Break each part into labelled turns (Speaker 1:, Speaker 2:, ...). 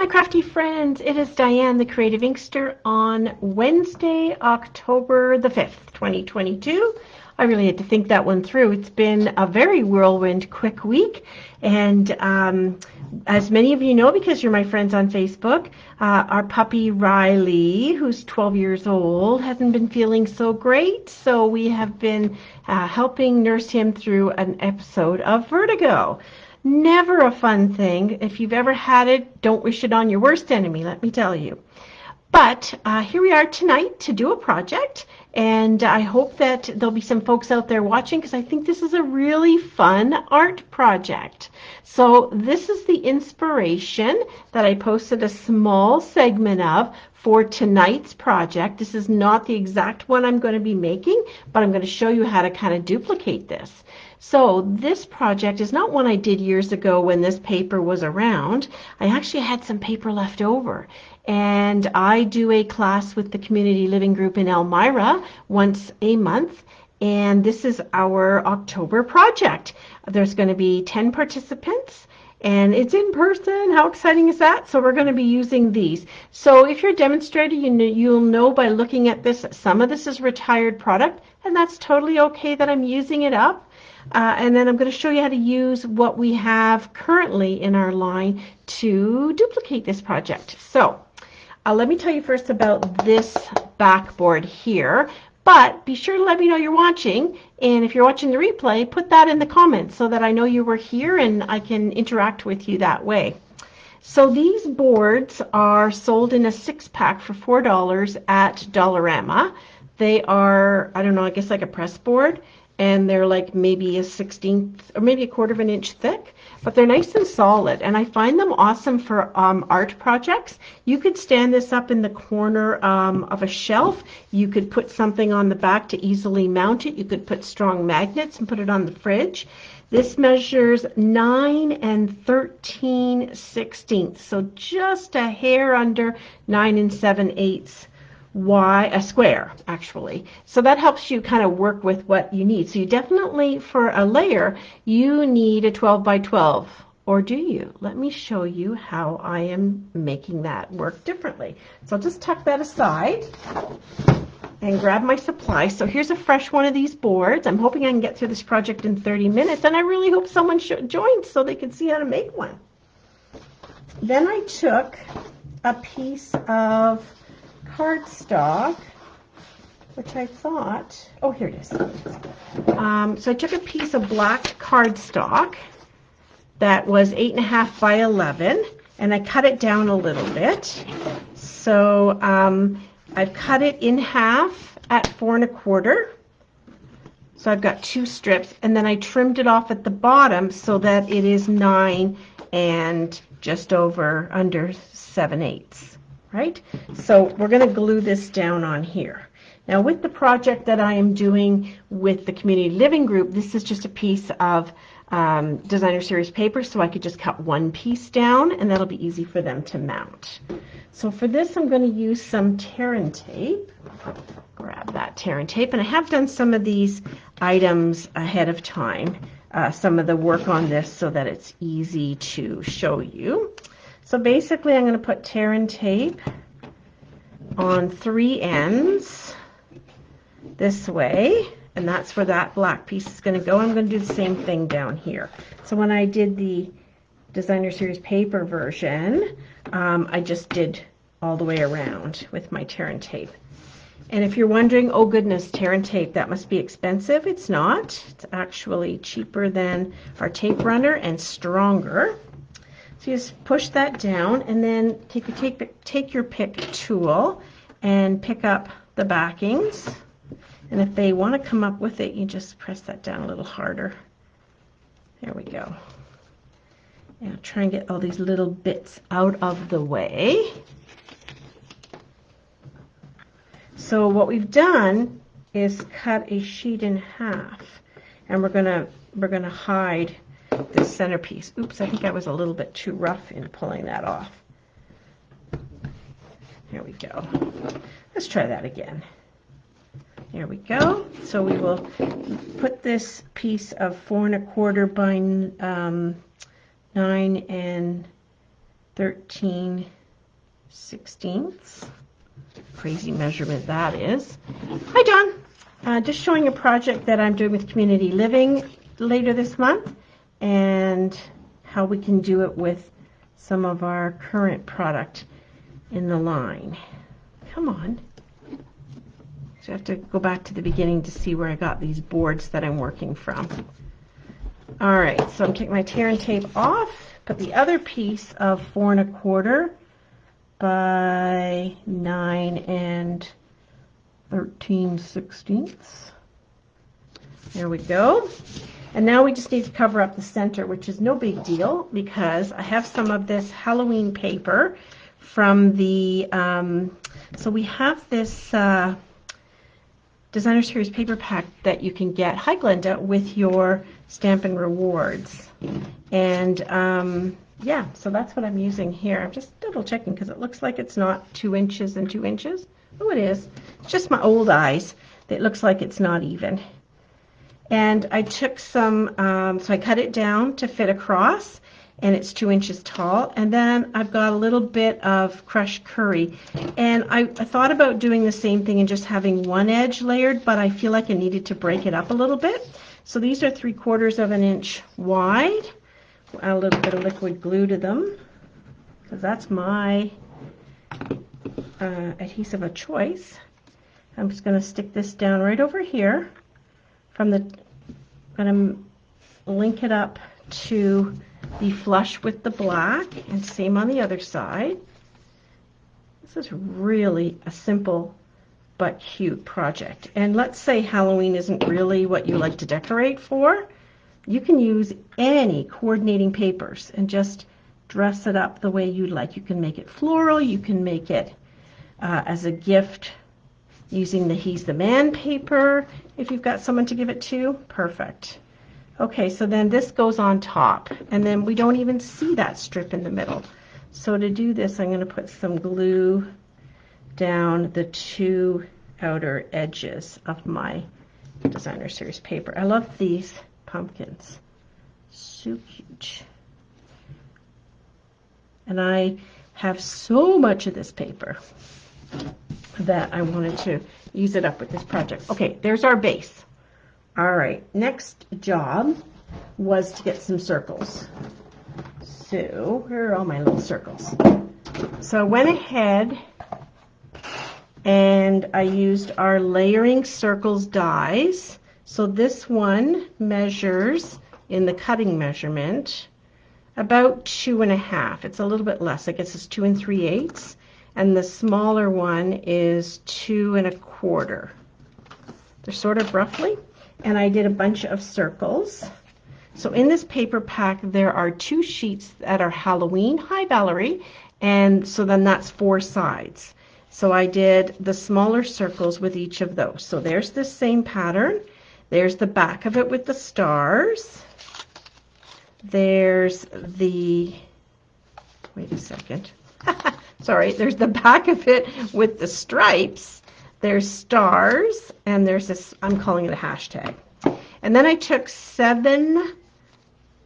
Speaker 1: Hi crafty friends, it is Diane the Creative Inkster on Wednesday, October the 5th, 2022. I really had to think that one through. It's been a very whirlwind quick week, and as many of you know because you're my friends on Facebook, our puppy Riley, who's 12 years old, hasn't been feeling so great, so we have been helping nurse him through an episode of vertigo. Never a fun thing. If you've ever had it, don't wish it on your worst enemy, let me tell you. But here we are tonight to do a project, and I hope that there'll be some folks out there watching because I think this is a really fun art project. So this is the inspiration that I posted a small segment of for tonight's project. This is not the exact one I'm going to be making, but I'm going to show you how to kind of duplicate this. So this project is not one I did years ago when this paper was around. I actually had some paper left over, and I do a class with the community living group in Elmira once a month, and this is our October project. There's going to be 10 participants, and it's in person. How exciting is that? So we're going to be using these. So if you're a demonstrator, you'll know by looking at this, some of this is retired product, and that's totally okay that I'm using it up. And then I'm going to show you how to use what we have currently in our line to duplicate this project. So let me tell you first about this backboard here, but be sure to let me know you're watching, and if you're watching the replay, put that in the comments so that I know you were here and I can interact with you that way. So these boards are sold in a 6-pack for $4 at Dollarama. They are, I don't know, I guess like a press board, and they're like maybe a 1/16 or maybe a 1/4 of an inch thick, but they're nice and solid, and I find them awesome for art projects. You could stand this up in the corner of a shelf. You could put something on the back to easily mount it. You could put strong magnets and put it on the fridge. This measures 9 13/16, so just a hair under 9 7/8 a square actually. So that helps you kind of work with what you need. So you definitely, for a layer, you need a 12 by 12, or do you? Let me show you how I am making that work differently. So I'll just tuck that aside and grab my supply. So here's a fresh one of these boards. I'm hoping I can get through this project in 30 minutes, and I really hope someone joins so they can see how to make one. Then I took a piece of cardstock, which I thought, oh, here it is. So I took a piece of black cardstock that was 8.5 by 11, and I cut it down a little bit. So I've cut it in half at 4 1/4. So I've got 2 strips, and then I trimmed it off at the bottom so that it is 9 and just under 7/8. Right? So we're going to glue this down on here. Now with the project that I am doing with the community living group, this is just a piece of designer series paper, so I could just cut one piece down and that'll be easy for them to mount. So for this I'm going to use some tear and tape. Grab that tear and tape, and I have done some of these items ahead of time, some of the work on this so that it's easy to show you. So basically I'm going to put tear and tape on 3 ends this way, and that's where that black piece is going to go. I'm going to do the same thing down here. So when I did the designer series paper version, I just did all the way around with my tear and tape. And if you're wondering, oh goodness, tear and tape, that must be expensive. It's not. It's actually cheaper than our tape runner and stronger. So you just push that down, and then take your pick tool and pick up the backings. And if they want to come up with it, you just press that down a little harder. There we go. And I'll try and get all these little bits out of the way. So what we've done is cut a sheet in half, and we're gonna hide this centerpiece. Oops, I think I was a little bit too rough in pulling that off. There we go. Let's try that again. There we go. So we will put this piece of 4 1/4 by 9 13/16. Crazy measurement that is. Hi, John. Just showing a project that I'm doing with Community Living later this month and how we can do it with some of our current product in the line. Come on. So I have to go back to the beginning to see where I got these boards that I'm working from. All right, so I'm taking my tear and tape off, put the other piece of 4 1/4 by 9 13/16. There we go. And now we just need to cover up the center, which is no big deal because I have some of this Halloween paper from the, so we have this Designer Series paper pack that you can get, hi Glenda, with your Stampin' Rewards. And yeah, so that's what I'm using here. I'm just double checking because it looks like it's not 2 inches and 2 inches. Oh, it is. It's just my old eyes. It looks like it's not even. And I took some, so I cut it down to fit across, and it's 2 inches tall. And then I've got a little bit of crushed curry. And I thought about doing the same thing and just having one edge layered, but I feel like I needed to break it up a little bit. So these are 3/4 of an inch wide. Add a little bit of liquid glue to them, because that's my adhesive of choice. I'm just going to stick this down right over here. I'm going to link it up to be flush with the black, and same on the other side. This is really a simple but cute project. And let's say Halloween isn't really what you like to decorate for. You can use any coordinating papers and just dress it up the way you like. You can make it floral, you can make it as a gift using the He's the Man paper if you've got someone to give it to. Perfect. Okay, so then this goes on top, and then we don't even see that strip in the middle. So to do this, I'm going to put some glue down the 2 outer edges of my Designer Series paper. I love these pumpkins. So cute. And I have so much of this paper that I wanted to use it up with this project. Okay, there's our base. All right, next job was to get some circles. So where are all my little circles? So I went ahead and I used our layering circles dies. So this one measures, in the cutting measurement, about 2 1/2. It's a little bit less. I guess it's 2 3/8. And the smaller one is 2 1/4. They're sort of roughly. And I did a bunch of circles. So in this paper pack, there are 2 sheets that are Halloween. Hi, Valerie. And so then that's 4 sides. So I did the smaller circles with each of those. So there's this same pattern. There's the back of it with the stars. There's the, wait a second. Sorry, there's the back of it with the stripes. There's stars, and there's this, I'm calling it a hashtag. And then I took 7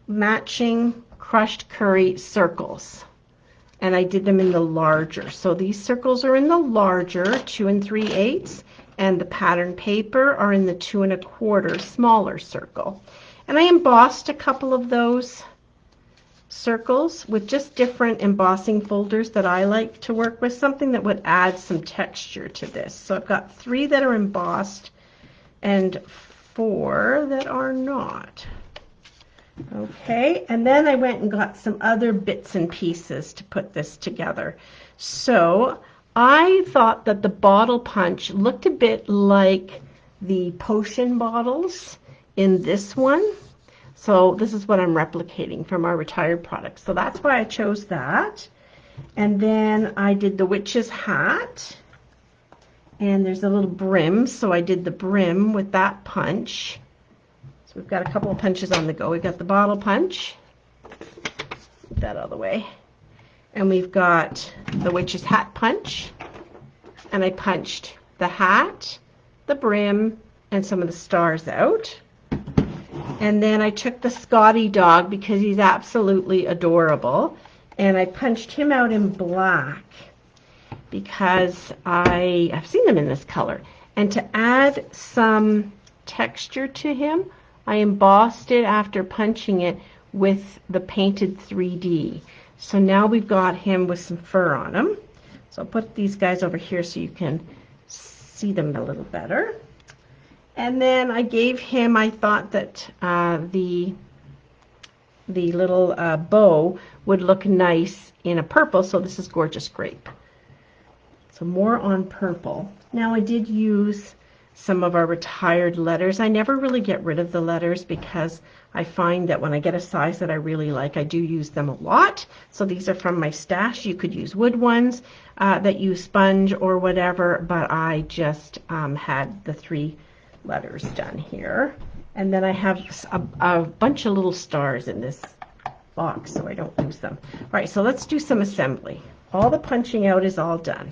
Speaker 1: matching crushed curry circles, and I did them in the larger. So these circles are in the larger 2 3/8, and the pattern paper are in the 2 1/4 smaller circle. And I embossed a couple of those circles with just different embossing folders that I like to work with, something that would add some texture to this. So I've got 3 that are embossed and 4 that are not. Okay, and then I went and got some other bits and pieces to put this together. So I thought that the bottle punch looked a bit like the potion bottles in this one. So this is what I'm replicating from our retired product. So that's why I chose that. And then I did the witch's hat. And there's a little brim, so I did the brim with that punch. So we've got a couple of punches on the go. We've got the bottle punch. Get that out of the way. And we've got the witch's hat punch. And I punched the hat, the brim, and some of the stars out. And then I took the Scotty dog because he's absolutely adorable. And I punched him out in black because I've seen them in this color. And to add some texture to him, I embossed it after punching it with the painted 3D. So now we've got him with some fur on him. So I'll put these guys over here so you can see them a little better. And then I gave him, I thought that the little bow would look nice in a purple, so this is Gorgeous Grape. So more on purple. Now I did use some of our retired letters. I never really get rid of the letters because I find that when I get a size that I really like, I do use them a lot. So these are from my stash. You could use wood ones that use sponge or whatever, but I just had the 3 letters done here. And then I have a bunch of little stars in this box so I don't lose them. All right, so let's do some assembly. All the punching out is all done.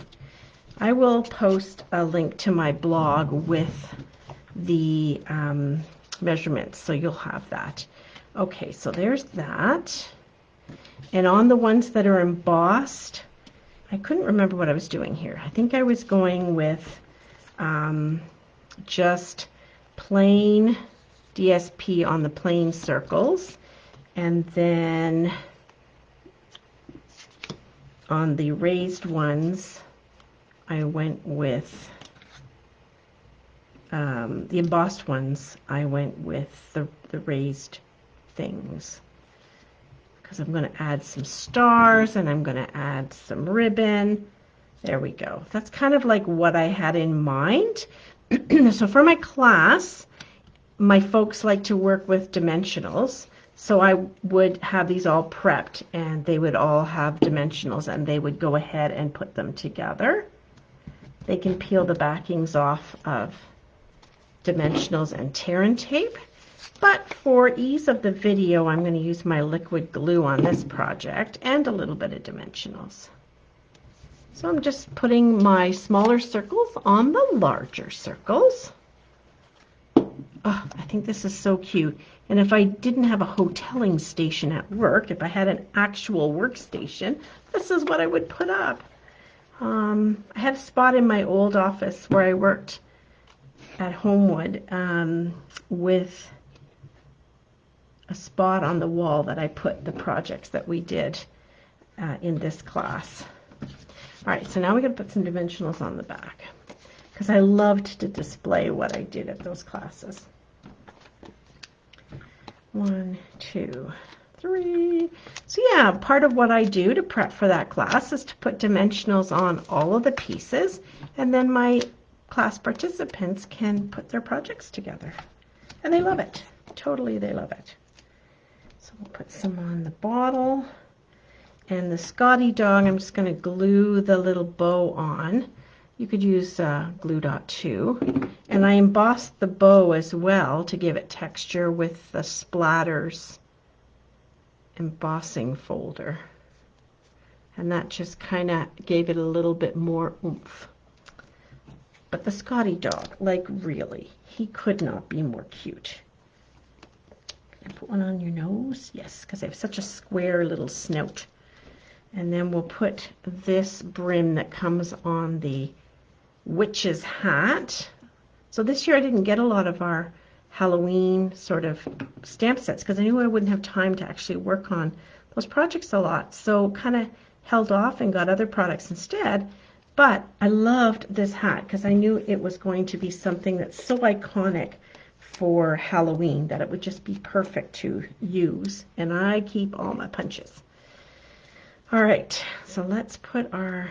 Speaker 1: I will post a link to my blog with the measurements, so you'll have that. Okay, so there's that. And on the ones that are embossed, I couldn't remember what I was doing here. I think I was going with just plain DSP on the plain circles, and then on the raised ones I went with the embossed ones. I went with the raised things because I'm going to add some stars and I'm going to add some ribbon. There we go. That's kind of like what I had in mind. So for my class, my folks like to work with dimensionals. So I would have these all prepped and they would all have dimensionals and they would go ahead and put them together. They can peel the backings off of dimensionals and tear and tape. But for ease of the video, I'm going to use my liquid glue on this project and a little bit of dimensionals. So I'm just putting my smaller circles on the larger circles. Oh, I think this is so cute. And if I didn't have a hoteling station at work, if I had an actual workstation, this is what I would put up. I had a spot in my old office where I worked at Homewood with a spot on the wall that I put the projects that we did in this class. All right, so now we're going to put some dimensionals on the back because I loved to display what I did at those classes. 1, 2, 3. So yeah, part of what I do to prep for that class is to put dimensionals on all of the pieces, and then my class participants can put their projects together. And they love it. Totally, they love it. So we'll put some on the bottle. And the Scotty dog, I'm just going to glue the little bow on. You could use glue dot too. And I embossed the bow as well to give it texture with the Splatters embossing folder. And that just kind of gave it a little bit more oomph. But the Scotty dog, like really, he could not be more cute. Can I put one on your nose? Yes, because I have such a square little snout. And then we'll put this brim that comes on the witch's hat. So this year I didn't get a lot of our Halloween sort of stamp sets because I knew I wouldn't have time to actually work on those projects a lot. So kind of held off and got other products instead. But I loved this hat because I knew it was going to be something that's so iconic for Halloween that it would just be perfect to use. And I keep all my punches. All right, so let's put our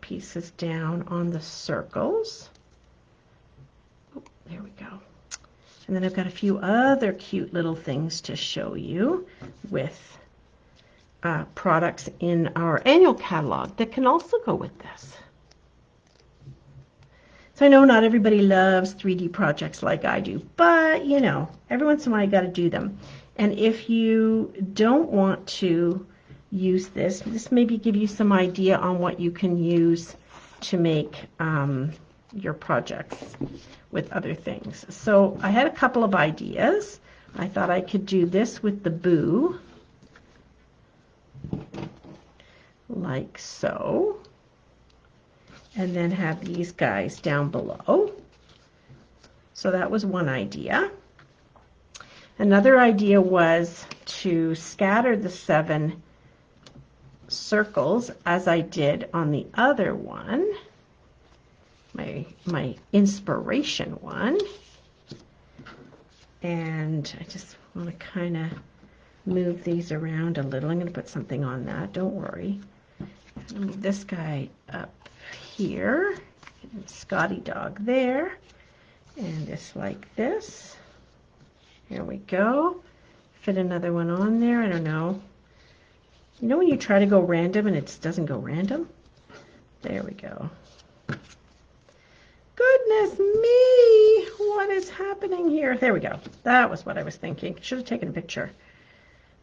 Speaker 1: pieces down on the circles. Oh, there we go. And then I've got a few other cute little things to show you with products in our annual catalog that can also go with this. So I know not everybody loves 3D projects like I do, but you know, every once in a while you got to do them. And if you don't want to use this maybe give you some idea on what you can use to make your projects with other things. So I had a couple of ideas. I thought I could do this with the boo. like so, and then have these guys down below. So that was one idea. Another idea was to scatter the 7 circles as I did on the other one, my inspiration one. And I just want to kind of move these around a little. I'm going to put something on that, don't worry. I'll move this guy up here, and Scotty dog there, and just like this. Here we go. Fit another one on there. I don't know. You know when you try to go random and it just doesn't go random? There we go. Goodness me! What is happening here? There we go. That was what I was thinking. Should have taken a picture.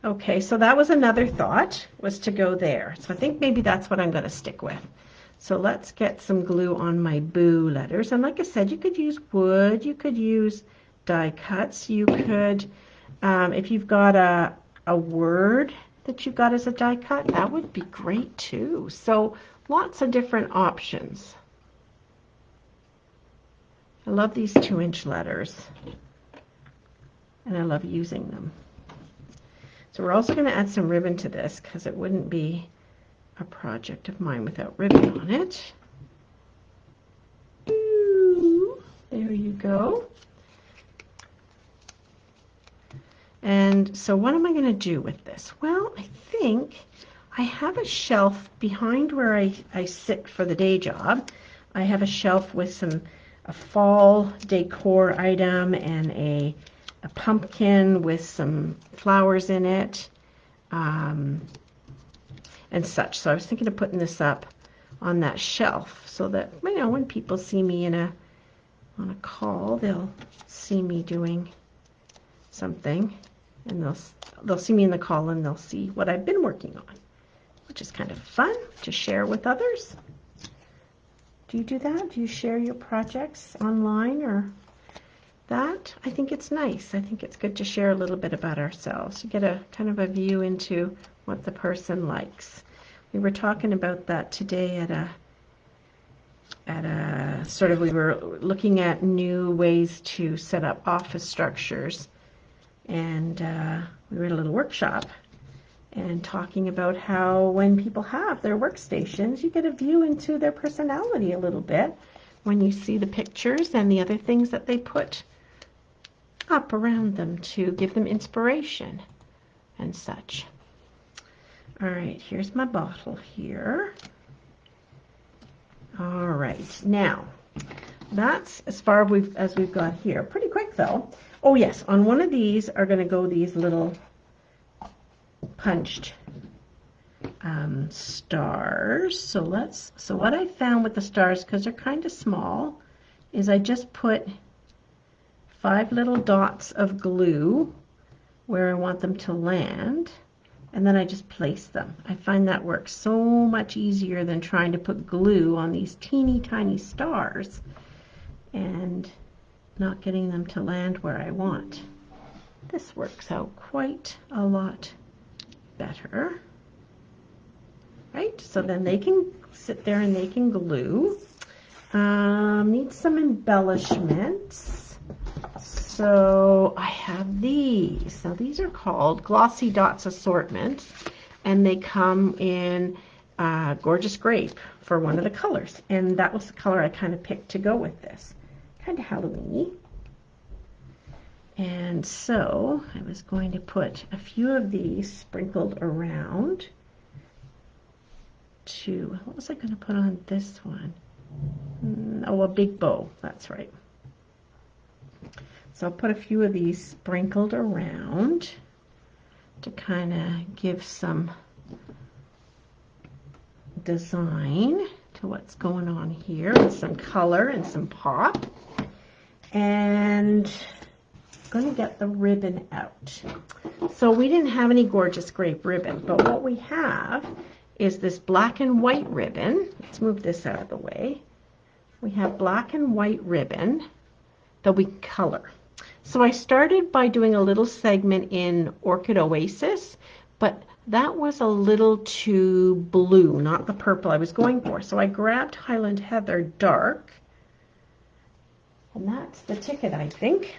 Speaker 1: Okay, so that was another thought, was to go there. So I think maybe that's what I'm going to stick with. So let's get some glue on my boo letters. And like I said, you could use wood, you could use die cuts, you could, if you've got a word that you've got as a die cut, that would be great too. So lots of different options. I love these 2-inch letters, and I love using them. So we're also going to add some ribbon to this because it wouldn't be a project of mine without ribbon on it. Ooh, there you go. And so what am I going to do with this? Well, I think I have a shelf behind where I sit for the day job. I have a shelf with a fall decor item and a pumpkin with some flowers in it, and such. So I was thinking of putting this up on that shelf so that, you know, when people see me on a call, they'll see me doing something, and they'll see me in the call and they'll see what I've been working on, which is kind of fun to share with others. Do you do that? Do you share your projects online or that? I think it's nice. I think it's good to share a little bit about ourselves. You get a kind of a view into what the person likes. We were talking about that today at a sort of, we were looking at new ways to set up office structures, and we were at a little workshop and talking about how when people have their workstations, you get a view into their personality a little bit when you see the pictures and the other things that they put up around them to give them inspiration and such. All right, here's my bottle here. All right, now that's as far as we've got here. Pretty quick though. Oh yes, on one of these are going to go these little punched stars. So what I found with the stars, because they're kind of small, is I just put 5 little dots of glue where I want them to land, and then I just place them. I find that works so much easier than trying to put glue on these teeny tiny stars and not getting them to land where I want. This works out quite a lot better, right? So then they can sit there and they can glue. Need some embellishments. So I have these. Now these are called Glossy Dots Assortment, and they come in Gorgeous Grape for one of the colors. And that was the color I kind of picked to go with this. Kind of Halloween-y. And so I was going to put a few of these sprinkled around to, what was I going to put on this one? Oh, a big bow, that's right. So I'll put a few of these sprinkled around to kind of give some design to what's going on here, and some color and some pop. And going to get the ribbon out. So we didn't have any Gorgeous Grape ribbon, but what we have is this black and white ribbon. Let's move this out of the way. We have black and white ribbon that we color. So I started by doing a little segment in Orchid Oasis, but that was a little too blue, not the purple I was going for. So I grabbed Highland Heather Dark, and that's the ticket, I think.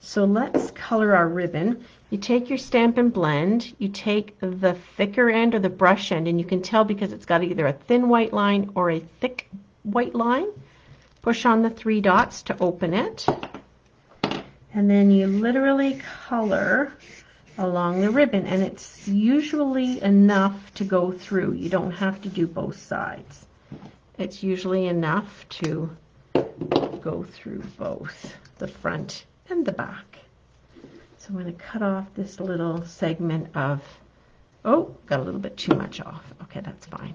Speaker 1: So let's color our ribbon. You take your Stampin' Blend, you take the thicker end or the brush end, and you can tell because it's got either a thin white line or a thick white line. Push on the 3 dots to open it, and then you literally color along the ribbon, and it's usually enough to go through. You don't have to do both sides. It's usually enough to go through both the front and the back. So I'm going to cut off this little segment of, oh, got a little bit too much off. Okay, that's fine.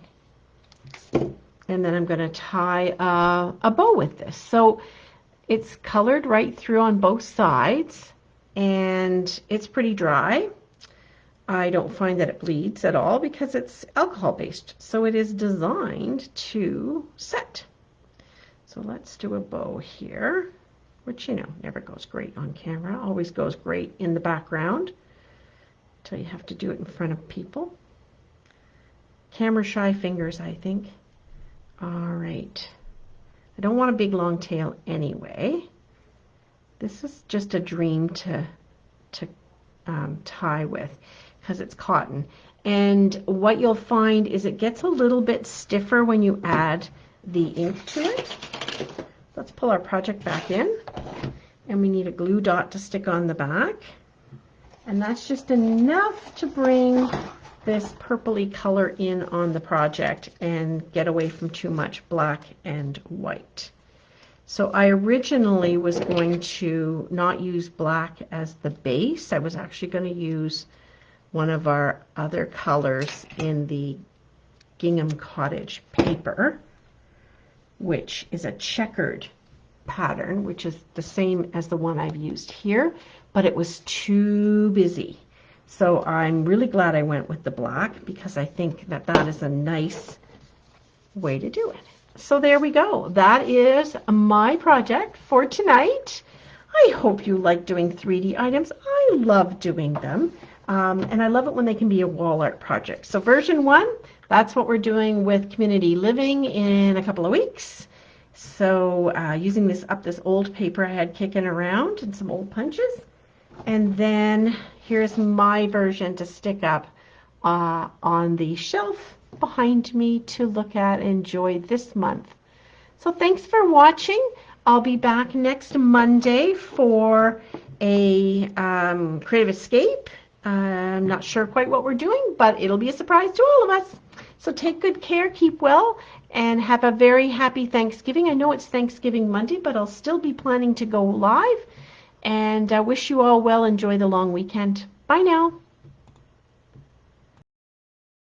Speaker 1: And then I'm going to tie a bow with this. So it's colored right through on both sides, and it's pretty dry. I don't find that it bleeds at all because it's alcohol based. So it is designed to set. So let's do a bow here, which, you know, never goes great on camera, always goes great in the background until you have to do it in front of people. Camera shy fingers, I think. All right. I don't want a big long tail anyway. This is just a dream to tie with because it's cotton. And what you'll find is it gets a little bit stiffer when you add the ink to it. Let's pull our project back in, and we need a glue dot to stick on the back, and that's just enough to bring this purpley color in on the project and get away from too much black and white. So I originally was going to not use black as the base. I was actually going to use one of our other colors in the Gingham Cottage paper, which is a checkered pattern, which is the same as the one I've used here, but it was too busy. So I'm really glad I went with the black because I think that that is a nice way to do it. So there we go. That is my project for tonight. I hope you like doing 3D items. I love doing them. And I love it when they can be a wall art project. So version 1, that's what we're doing with Community Living in a couple of weeks. So using this old paper I had kicking around and some old punches. And then here's my version to stick up on the shelf behind me to look at and enjoy this month. So thanks for watching. I'll be back next Monday for a Creative Escape. I'm not sure quite what we're doing, but it'll be a surprise to all of us. So take good care, keep well, and have a very happy Thanksgiving. I know it's Thanksgiving Monday, but I'll still be planning to go live. And I wish you all well. Enjoy the long weekend. Bye now.